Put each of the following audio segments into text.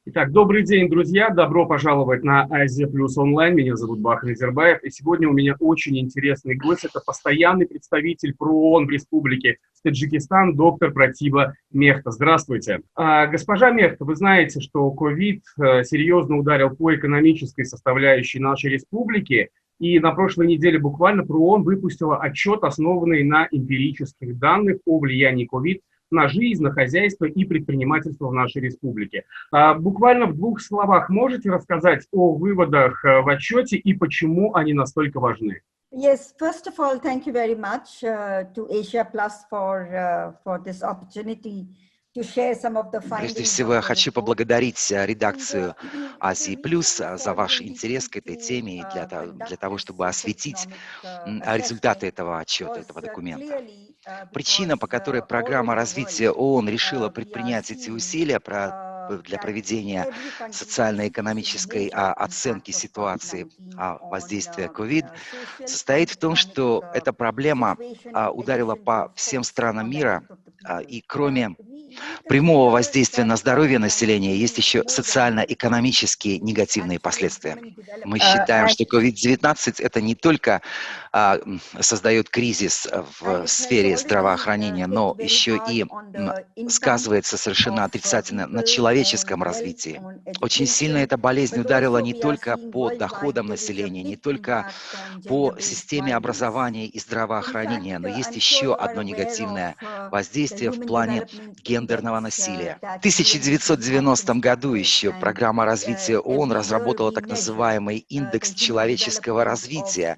Итак, добрый день, друзья. Добро пожаловать на Азия Плюс онлайн. Меня зовут Бахар Назарбаев. И сегодня у меня очень интересный гость. Это постоянный представитель ПРООН в Республике Таджикистан, доктор Пратиба Мехта. Здравствуйте. Госпожа Мехта, вы знаете, что ковид серьезно ударил по экономической составляющей нашей республики. И на прошлой неделе буквально ПРООН выпустила отчет, основанный на эмпирических данных о влиянии ковид на жизнь, на хозяйство и предпринимательство в нашей республике. Буквально в двух словах можете рассказать о выводах в отчете и почему они настолько важны? Yes, first of all, thank you very much to Asia Plus for this opportunity. Прежде всего, я хочу поблагодарить редакцию Азии Плюс за ваш интерес к этой теме и для того, чтобы осветить результаты этого отчета, этого документа. Причина, по которой программа развития ООН решила предпринять эти усилия для проведения социально-экономической оценки ситуации воздействия COVID, состоит в том, что эта проблема ударила по всем странам мира, и кроме прямого воздействия на здоровье населения есть еще социально-экономические негативные последствия. Мы считаем, что COVID-19 это не только создает кризис в сфере здравоохранения, но еще и сказывается совершенно отрицательно на человеческом развитии. Очень сильно эта болезнь ударила не только по доходам населения, не только по системе образования и здравоохранения, но есть еще одно негативное воздействие в плане гендерного насилия. В 1990 году еще программа развития ООН разработала так называемый индекс человеческого развития.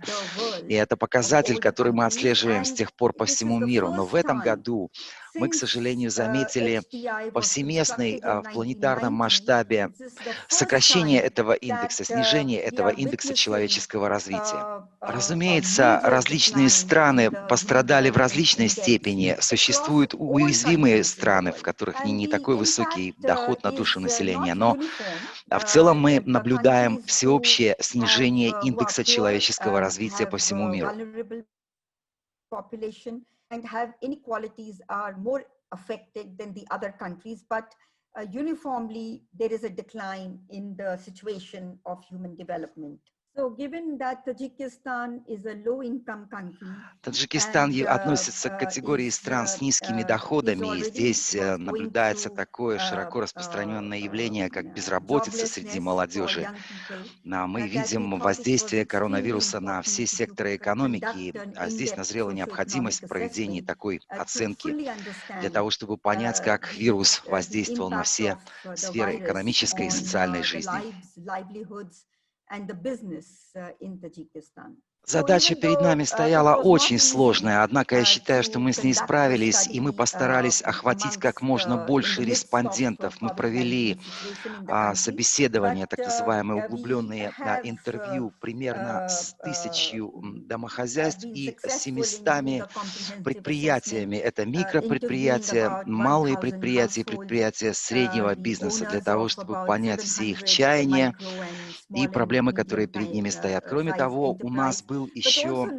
И это показатель, который мы отслеживаем с тех пор по всему миру. Но в этом году мы, к сожалению, заметили повсеместный в планетарном масштабе сокращение этого индекса, снижение этого индекса человеческого развития. Разумеется, различные страны пострадали в различной степени. Существуют уязвимые страны, в которых не такой высокий доход на душу населения, но в целом мы наблюдаем всеобщее снижение индекса человеческого развития по всему миру. And have inequalities are more affected than the other countries, but uniformly there is a decline in the situation of human development. Таджикистан относится к категории стран с низкими доходами, и здесь наблюдается такое широко распространенное явление, как безработица среди молодежи. Мы видим воздействие коронавируса на все секторы экономики, а здесь назрела необходимость в проведении такой оценки для того, чтобы понять, как вирус воздействовал на все сферы экономической и социальной жизни. Задача перед нами стояла очень сложная, однако я считаю, что мы с ней справились, и мы постарались охватить как можно больше респондентов. Мы провели собеседования, так называемые углубленные интервью, примерно с 1000 домохозяйств и 700 предприятиями. Это микропредприятия, малые предприятия и предприятия среднего бизнеса, для того, чтобы понять все их чаяния и проблемы, которые перед ними стоят. Кроме того, у нас был еще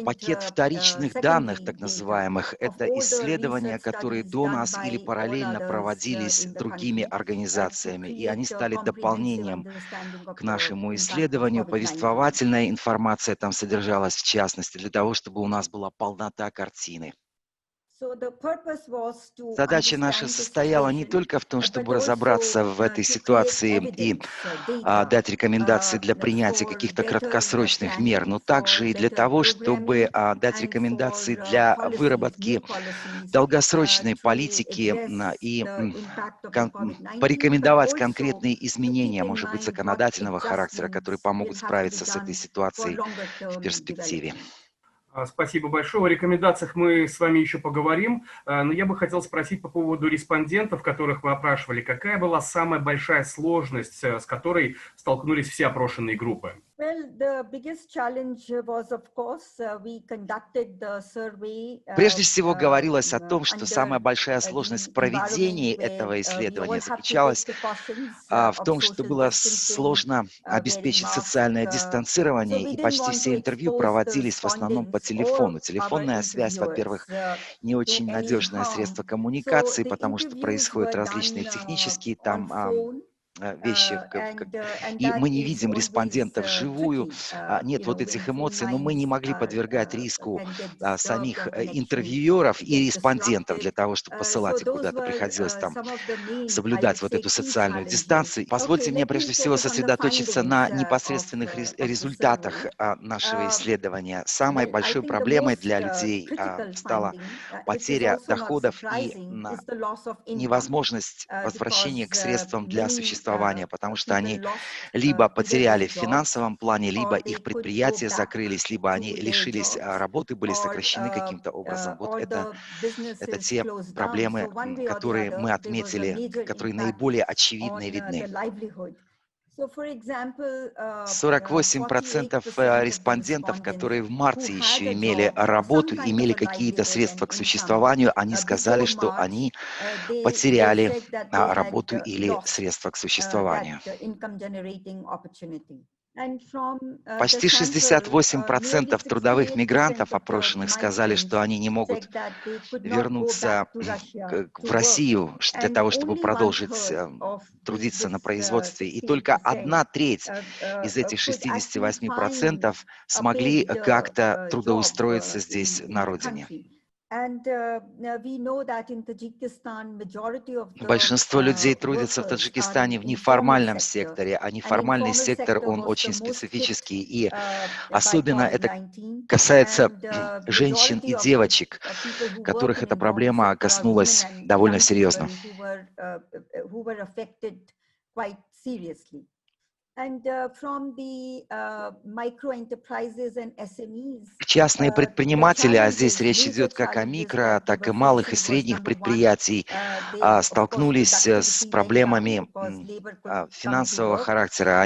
пакет вторичных данных, так называемых. Это исследования, которые до нас или параллельно проводились другими организациями, и они стали дополнением к нашему исследованию. Повествовательная информация там содержалась, в частности, для того, чтобы у нас была полнота картины. Задача наша состояла не только в том, чтобы разобраться в этой ситуации и дать рекомендации для принятия каких-то краткосрочных мер, но также и для того, чтобы дать рекомендации для выработки долгосрочной политики и порекомендовать конкретные изменения, может быть, законодательного характера, которые помогут справиться с этой ситуацией в перспективе. Спасибо большое. О рекомендациях мы с вами еще поговорим, но я бы хотел спросить по поводу респондентов, которых вы опрашивали. Какая была самая большая сложность, с которой столкнулись все опрошенные группы? Прежде всего говорилось о том, что самая большая сложность в проведении этого исследования заключалась в том, что было сложно обеспечить социальное дистанцирование, и почти все интервью проводились в основном по телефону. Телефонная связь, во-первых, не очень надежное средство коммуникации, потому что происходят различные технические там вещи, и мы не видим респондентов вживую, нет вот этих эмоций, но мы не могли подвергать риску самих интервьюеров и респондентов для того, чтобы посылать их куда-то, приходилось там соблюдать вот эту социальную дистанцию. Позвольте мне прежде всего сосредоточиться на непосредственных результатах нашего исследования. Самой большой проблемой для людей стала потеря доходов и невозможность возвращения к средствам для существования, потому что они либо потеряли в финансовом плане, либо их предприятия закрылись, либо они лишились работы, были сокращены каким-то образом. Вот это те проблемы, которые мы отметили, которые наиболее очевидны и видны. 48% респондентов, которые в марте еще имели работу, имели какие-то средства к существованию, они сказали, что они потеряли работу или средства к существованию. Почти 68% трудовых мигрантов, опрошенных, сказали, что они не могут вернуться в Россию для того, чтобы продолжить трудиться на производстве. И только 1/3 из этих 68% смогли как-то трудоустроиться здесь, на родине. Большинство людей трудятся в Таджикистане в неформальном секторе, а неформальный сектор, он очень специфический, и особенно это касается женщин и девочек, которых эта проблема коснулась довольно серьезно. Частные предприниматели, а здесь речь идет как о микро, так и малых и средних предприятий, столкнулись с проблемами финансового характера.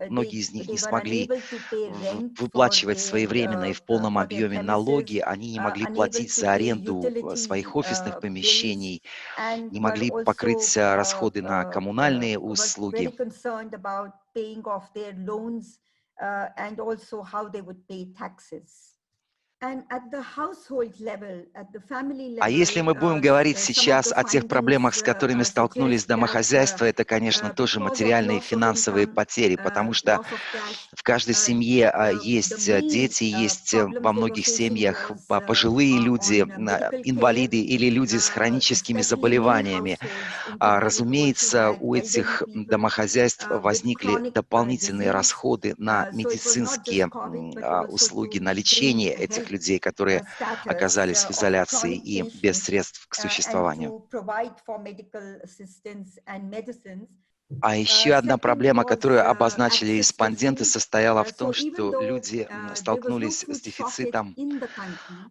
Многие из них не смогли выплачивать своевременно и в полном объеме налоги, они не могли платить за аренду своих офисных помещений, не могли покрыть расходы на коммунальные услуги. And also how they would pay taxes. А если мы будем говорить сейчас о тех проблемах, с которыми столкнулись домохозяйства, это, конечно, тоже материальные и финансовые потери, потому что в каждой семье есть дети, есть во многих семьях пожилые люди, инвалиды или люди с хроническими заболеваниями. Разумеется, у этих домохозяйств возникли дополнительные расходы на медицинские услуги, на лечение этих людей, которые оказались в изоляции и без средств к существованию. А еще одна проблема, которую обозначили респонденты, состояла в том, что люди столкнулись с дефицитом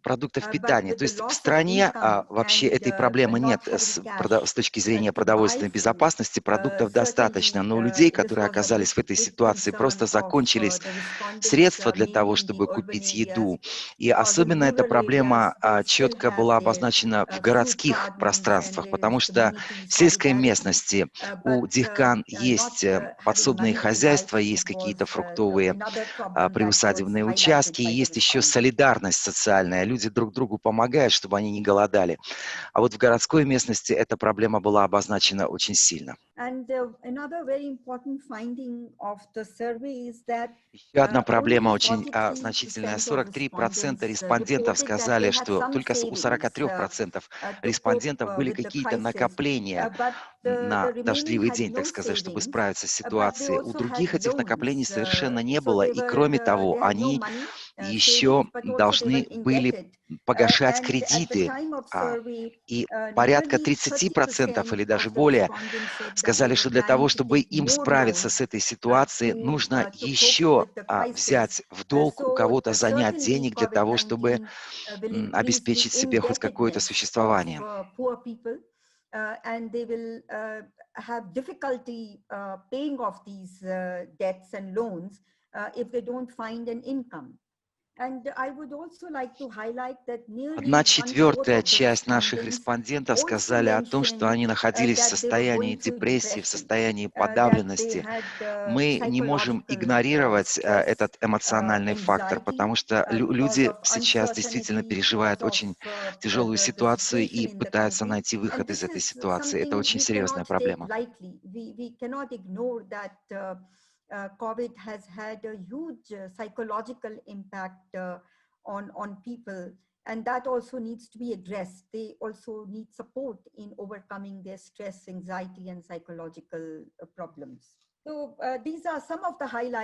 продуктов питания. То есть в стране вообще этой проблемы нет с точки зрения продовольственной безопасности, продуктов достаточно, но у людей, которые оказались в этой ситуации, просто закончились средства для того, чтобы купить еду. И особенно эта проблема четко была обозначена в городских пространствах, потому что в сельской местности у дихкан есть подсобные хозяйства, есть какие-то фруктовые приусадебные участки, и есть еще солидарность социальная. Люди друг другу помогают, чтобы они не голодали. А вот в городской местности эта проблема была обозначена очень сильно. Еще одна проблема очень значительная. 43% респондентов сказали, что только у 43% респондентов были какие-то накопления на дождливый день, так сказать, чтобы справиться с ситуацией. У других этих накоплений совершенно не было. И кроме того, они еще должны были погашать кредиты. И порядка 30% или даже более сказали, что для того, чтобы им справиться с этой ситуацией, нужно еще взять в долг, у кого-то занять денег для того, чтобы обеспечить себе хоть какое-то существование. And they will have difficulty paying off these debts and loans if they don't find an income. 1/4 часть наших респондентов сказали о том, что они находились в состоянии депрессии, в состоянии подавленности. Мы не можем игнорировать этот эмоциональный фактор, потому что люди сейчас действительно переживают очень тяжелую ситуацию и пытаются найти выход из этой ситуации. Это очень серьезная проблема. COVID has had a huge psychological impact on people, and that also needs to be addressed. They also need support in overcoming their stress, anxiety, and psychological problems.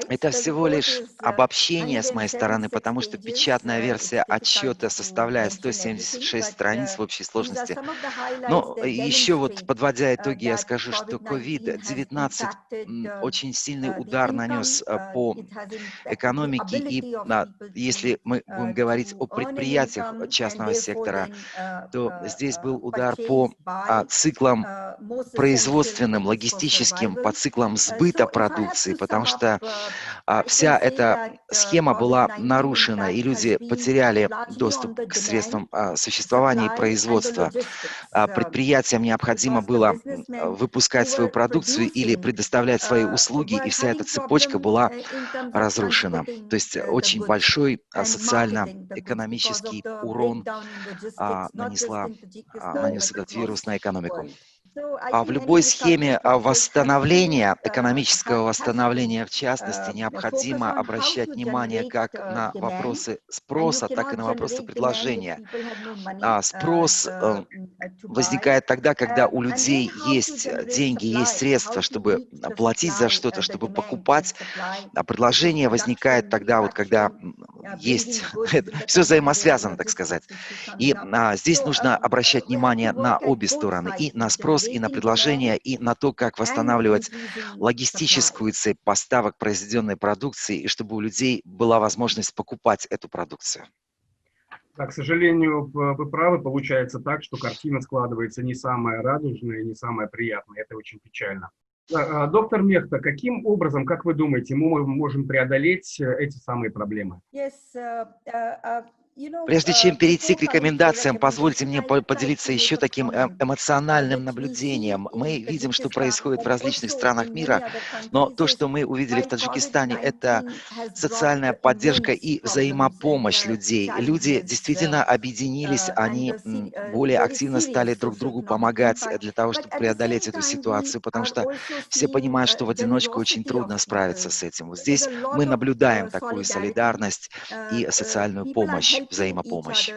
Это всего лишь обобщение с моей стороны, потому что печатная версия отчета составляет 176 страниц в общей сложности. Но еще вот подводя итоги, я скажу, что COVID-19 очень сильный удар нанес по экономике, и если мы будем говорить о предприятиях частного сектора, то здесь был удар по циклам производственным, логистическим, по циклам сбыта продукции, потому что вся эта схема была нарушена, и люди потеряли доступ к средствам существования и производства. Предприятиям необходимо было выпускать свою продукцию или предоставлять свои услуги, и вся эта цепочка была разрушена. То есть очень большой социально-экономический урон нанес этот вирус на экономику. В любой схеме восстановления, экономического восстановления в частности, необходимо обращать внимание как на вопросы спроса, так и на вопросы предложения. Спрос возникает тогда, когда у людей есть деньги, есть средства, чтобы платить за что-то, чтобы покупать. Предложение возникает тогда, вот, когда есть... Все взаимосвязано, так сказать. И здесь нужно обращать внимание на обе стороны, и на спрос, и на предложение, и на то, как восстанавливать логистическую цепь поставок произведенной продукции, и чтобы у людей была возможность покупать эту продукцию. Да, к сожалению, вы правы, получается так, что картина складывается не самая радужная, не самая приятная. Это очень печально. Доктор Мехта, каким образом, как вы думаете, мы можем преодолеть эти самые проблемы? Прежде чем перейти к рекомендациям, позвольте мне поделиться еще таким эмоциональным наблюдением. Мы видим, что происходит в различных странах мира, но то, что мы увидели в Таджикистане, это социальная поддержка и взаимопомощь людей. Люди действительно объединились, они более активно стали друг другу помогать для того, чтобы преодолеть эту ситуацию, потому что все понимают, что в одиночку очень трудно справиться с этим. Вот здесь мы наблюдаем такую солидарность и социальную помощь, взаимопомощь.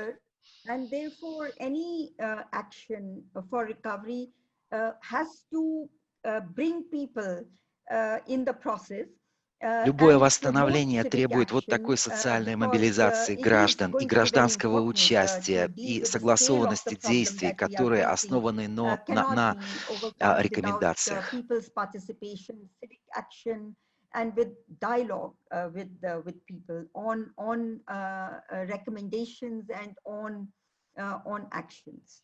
Любое восстановление требует вот такой социальной мобилизации граждан и гражданского участия и согласованности действий, которые основаны на рекомендациях. And with dialogue with people on recommendations and on actions.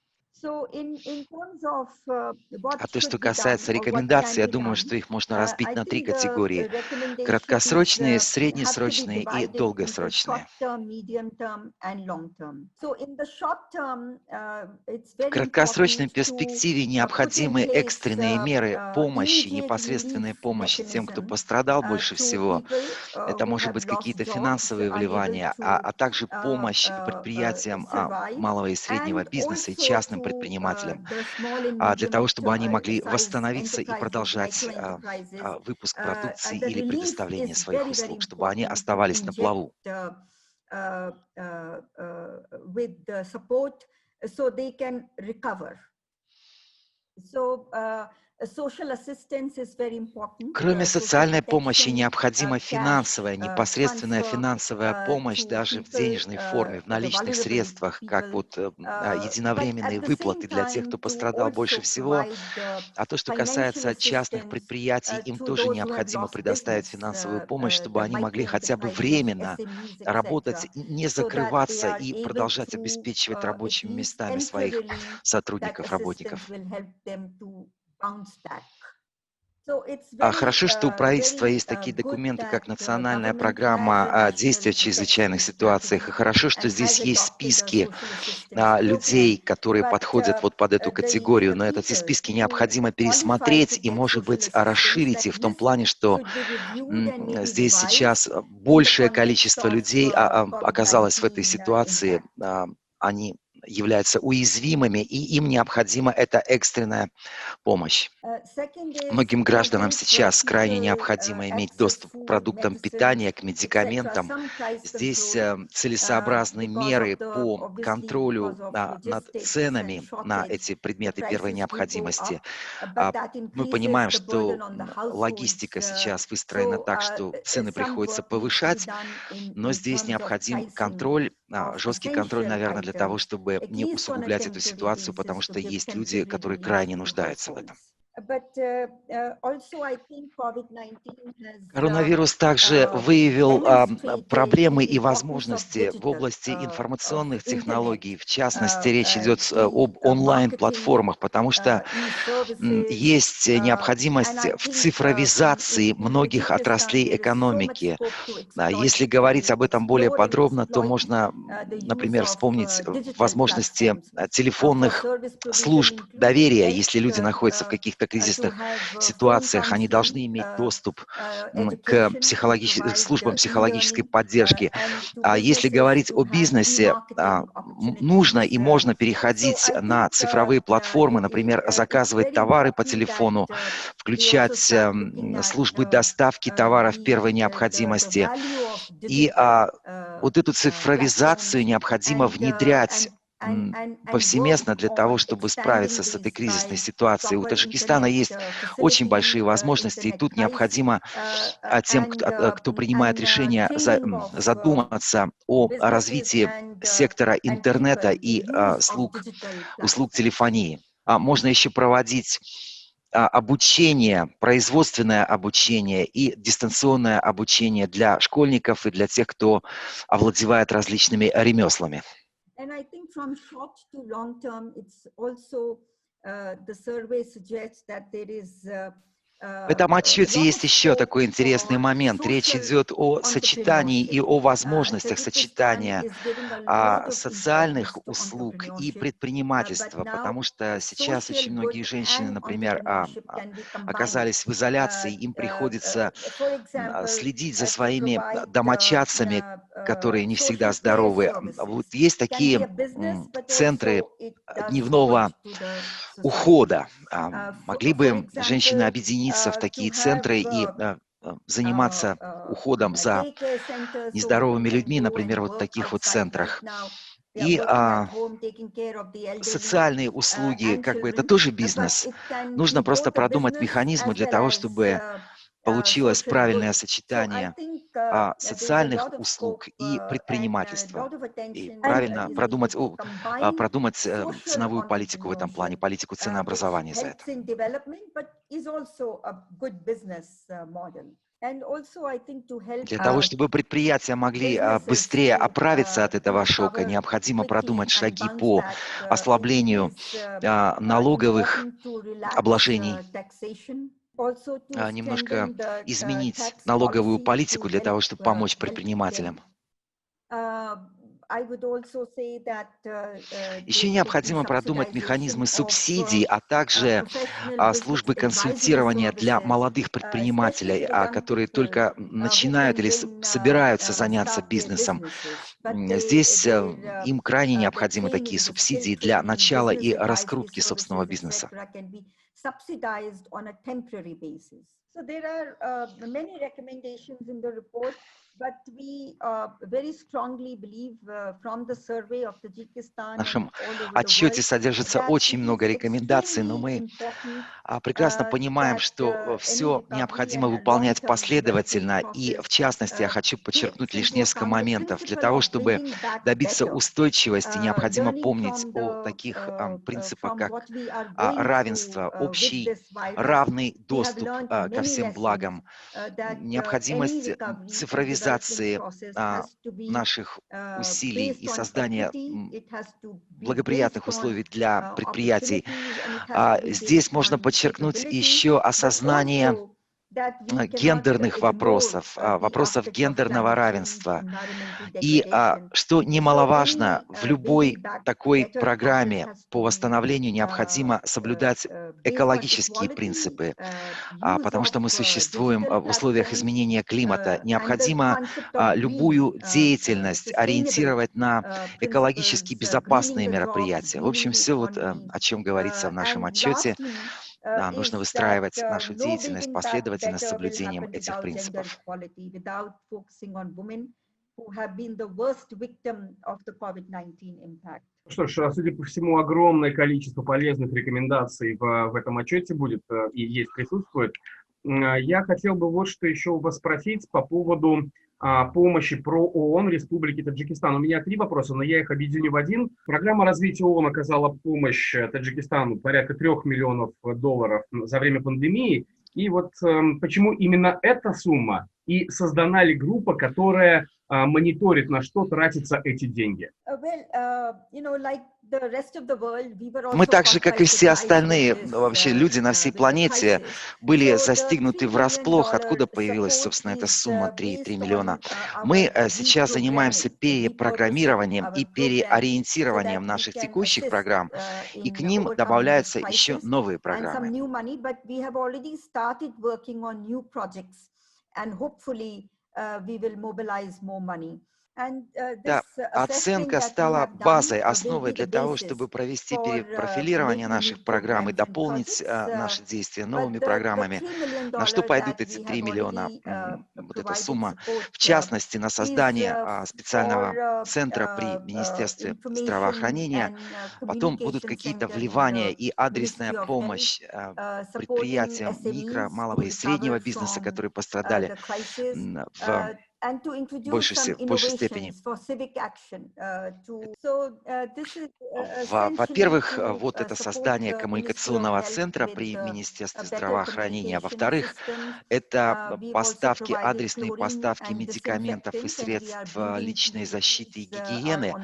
А то, что касается рекомендаций, я думаю, что их можно разбить на 3 категории: краткосрочные, среднесрочные и долгосрочные. В краткосрочной перспективе необходимы экстренные меры помощи, непосредственной помощи тем, кто пострадал больше всего. Это может быть какие-то финансовые вливания, а также помощь предприятиям малого и среднего бизнеса и частным предпринимателям, для того, чтобы они могли восстановиться и продолжать выпуск продукции или предоставление своих услуг, чтобы они оставались на плаву. Кроме социальной помощи, необходима финансовая, непосредственная финансовая помощь даже в денежной форме, в наличных средствах, как вот единовременные выплаты для тех, кто пострадал больше всего. А то, что касается частных предприятий, им тоже необходимо предоставить финансовую помощь, чтобы они могли хотя бы временно работать, не закрываться и продолжать обеспечивать рабочими местами своих сотрудников, работников. Хорошо, что у правительства есть такие документы, как национальная программа действия в чрезвычайных ситуациях. И хорошо, что здесь есть списки людей, которые подходят вот под эту категорию. Но эти списки необходимо пересмотреть и, может быть, расширить их в том плане, что здесь сейчас большее количество людей оказалось в этой ситуации. Они являются уязвимыми, и им необходима эта экстренная помощь. Многим гражданам сейчас крайне необходимо иметь доступ к продуктам питания, к медикаментам. Здесь целесообразны меры по контролю над ценами на эти предметы первой необходимости. Мы понимаем, что логистика сейчас выстроена так, что цены приходится повышать, но здесь необходим контроль, жесткий контроль, наверное, для того, чтобы не усугублять эту ситуацию, потому что есть люди, которые крайне нуждаются в этом. Коронавирус также выявил проблемы и возможности в области информационных технологий. В частности, речь идет об онлайн-платформах, потому что есть необходимость в цифровизации многих отраслей экономики. Если говорить об этом более подробно, то можно, например, вспомнить возможности телефонных служб доверия. Если люди находятся в каких-то кризисных ситуациях, они должны иметь доступ к службам психологической поддержки. А если говорить о бизнесе, нужно и можно переходить на цифровые платформы, например, заказывать товары по телефону, включать службы доставки товаров первой необходимости. И вот эту цифровизацию необходимо внедрять повсеместно для того, чтобы справиться с этой кризисной ситуацией. У Таджикистана есть очень большие возможности, и тут необходимо тем, кто принимает решения, задуматься о развитии сектора интернета и услуг телефонии. Можно еще проводить обучение, производственное обучение и дистанционное обучение для школьников и для тех, кто овладевает различными ремеслами. В этом отчете есть еще такой интересный момент. Речь идет о сочетании и о возможностях сочетания социальных услуг и предпринимательства, потому что сейчас очень многие женщины, например, оказались в изоляции, им приходится следить за своими домочадцами, которые не всегда здоровы. Вот есть такие центры дневного ухода. Могли бы женщины объединиться в такие центры и заниматься уходом за нездоровыми людьми, например, вот в таких вот центрах. И социальные услуги, как бы это тоже бизнес. Нужно просто продумать механизмы для того, чтобы получилось правильное сочетание социальных услуг и предпринимательства. И правильно продумать ценовую политику в этом плане, политику ценообразования за это. Для того, чтобы предприятия могли быстрее оправиться от этого шока, необходимо продумать шаги по ослаблению налоговых обложений, немножко изменить налоговую политику для того, чтобы помочь предпринимателям. Еще необходимо продумать механизмы субсидий, а также службы консультирования для молодых предпринимателей, которые только начинают или собираются заняться бизнесом. Здесь им крайне необходимы такие субсидии для начала и раскрутки собственного бизнеса. В нашем отчете содержится очень много рекомендаций, но мы прекрасно понимаем, что все необходимо выполнять последовательно. И, в частности, я хочу подчеркнуть лишь несколько моментов. Для того, чтобы добиться устойчивости, необходимо помнить о таких принципах, как равенство, общий равный доступ ко всем благам, необходимость цифровизации оптимизации наших усилий и создания благоприятных условий для предприятий. Здесь можно подчеркнуть еще осознание гендерных вопросов, вопросов гендерного равенства. И, что немаловажно, в любой такой программе по восстановлению необходимо соблюдать экологические принципы, потому что мы существуем в условиях изменения климата. Необходимо любую деятельность ориентировать на экологически безопасные мероприятия. В общем, все вот, о чем говорится в нашем отчете. Нужно выстраивать нашу деятельность последовательно с соблюдением этих принципов. Что ж, судя по всему, огромное количество полезных рекомендаций в этом отчете будет и есть, присутствует. Я хотел бы вот что еще у вас спросить по поводу помощи ООН Республике Таджикистан. У меня 3 вопроса, но я их объединю в один. Программа развития ООН оказала помощь Таджикистану порядка $3 миллионов за время пандемии. И вот почему именно эта сумма? И создана ли группа, которая мониторит, на что тратятся эти деньги? Мы так же, как и все остальные вообще люди на всей планете, были застигнуты врасплох, откуда появилась, собственно, эта сумма 3,3 миллиона. Мы сейчас занимаемся перепрограммированием и переориентированием наших текущих программ, и к ним добавляются еще новые программы. Да, оценка стала базой, основой для того, чтобы провести перепрофилирование наших программ и дополнить наши действия новыми программами. На что пойдут эти 3 миллиона, вот эта сумма, в частности, на создание специального центра при Министерстве здравоохранения. Потом будут какие-то вливания и адресная помощь предприятиям микро, малого и среднего бизнеса, которые пострадали в большей степени. Во-первых, вот это создание коммуникационного центра при Министерстве здравоохранения. Во-вторых, это поставки, адресные поставки медикаментов и средств личной защиты и гигиены.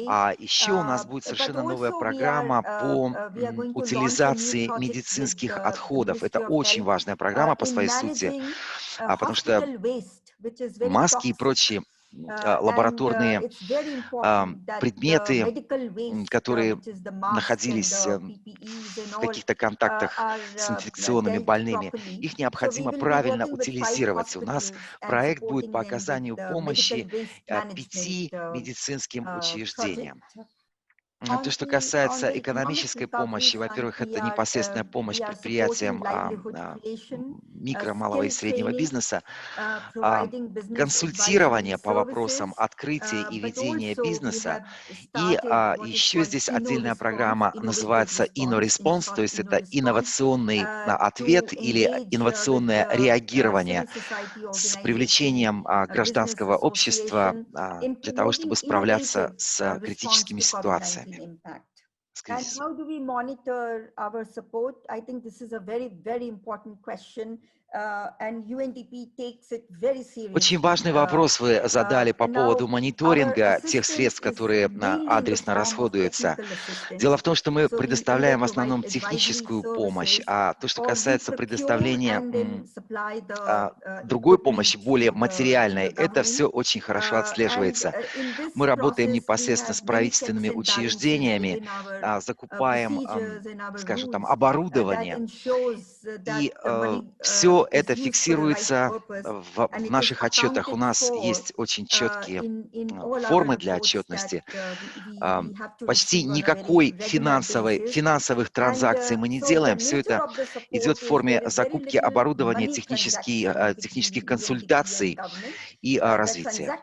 А еще у нас будет совершенно новая программа по утилизации медицинских отходов. Это очень важная программа по своей сути, потому что маски и прочие лабораторные предметы, которые находились в каких-то контактах с инфекционными больными, их необходимо правильно утилизировать. У нас проект будет по оказанию помощи 5 медицинским учреждениям. То, что касается экономической помощи, во-первых, это непосредственная помощь предприятиям микро, малого и среднего бизнеса, консультирование по вопросам открытия и ведения бизнеса. И еще здесь отдельная программа называется InnoResponse, то есть это инновационный ответ или инновационное реагирование с привлечением гражданского общества для того, чтобы справляться с критическими ситуациями. And how do we monitor our support? I think this is a very, very important question. Очень важный вопрос вы задали по поводу мониторинга тех средств, которые адресно расходуются. Дело в том, что мы предоставляем в основном техническую помощь, а то, что касается предоставления другой помощи, более материальной, это все очень хорошо отслеживается. Мы работаем непосредственно с правительственными учреждениями, закупаем, скажем, там, оборудование, и все это фиксируется в наших отчетах. У нас есть очень четкие формы для отчетности. Почти никакой финансовых транзакций мы не делаем. Все это идет в форме закупки оборудования, технических консультаций и развития.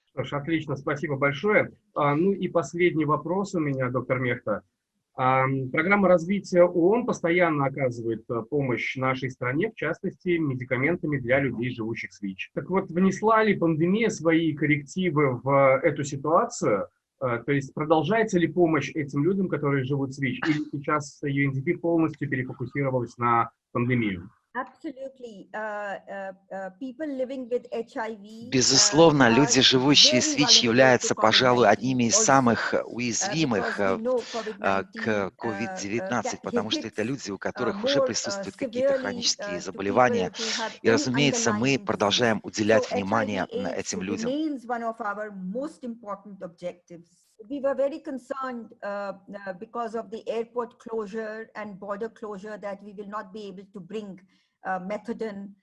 Что ж, отлично, спасибо большое. Ну и последний вопрос у меня, доктор Мехта. Программа развития ООН постоянно оказывает помощь нашей стране, в частности, медикаментами для людей, живущих с ВИЧ. Так вот, внесла ли пандемия свои коррективы в эту ситуацию? То есть продолжается ли помощь этим людям, которые живут с ВИЧ, или сейчас UNDP полностью перефокусировалась на пандемию? Безусловно, люди, живущие с ВИЧ, являются, пожалуй, одними из самых уязвимых к COVID-19, потому что это люди, у которых уже присутствуют какие-то хронические заболевания. И, разумеется, мы продолжаем уделять внимание этим людям. We were very concerned because of the airport closure and border closure that we will not be able to bring methadone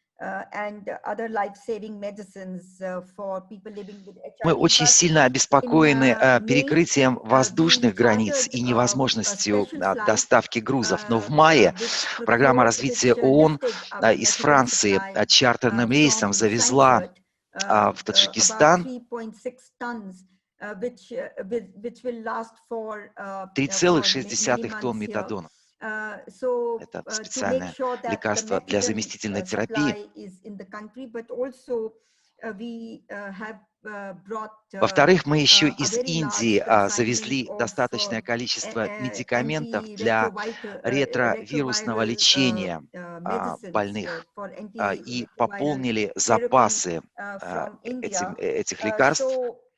and other life-saving medicines for people living with HIV. Мы очень сильно обеспокоены перекрытием воздушных границ и невозможностью доставки грузов. Но в мае программа развития ООН из Франции чартерным рейсом завезла в Таджикистан 3,6 тонн метадона. Это специальное лекарство для заместительной терапии. Во-вторых, мы еще из Индии завезли достаточное количество медикаментов для ретровирусного лечения больных и пополнили запасы этих лекарств.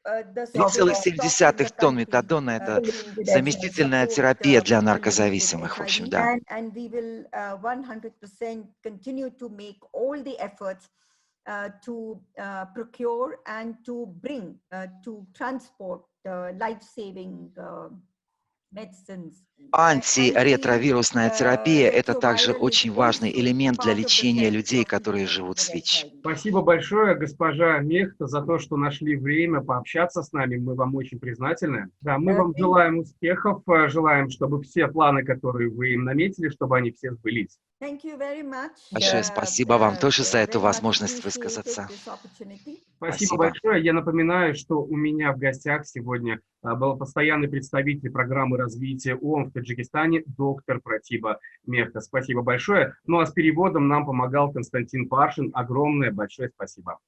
3,7 тонн метадона – это заместительная терапия для наркозависимых, в общем, да. To procure and to bring, to transport life-saving medicines. Антиретровирусная терапия – это также очень важный элемент для лечения людей, которые живут с ВИЧ. Спасибо большое, госпожа Мехта, за то, что нашли время пообщаться с нами. Мы вам очень признательны. Да, мы вам желаем успехов, желаем, чтобы все планы, которые вы им наметили, чтобы они все сбылись. Большое спасибо вам тоже за эту возможность высказаться. Спасибо большое. Я напоминаю, что у меня в гостях сегодня был постоянный представитель программы развития ООН в Таджикистане доктор Пратиба Мехта. Спасибо большое. Ну а с переводом нам помогал Константин Паршин. Огромное большое спасибо.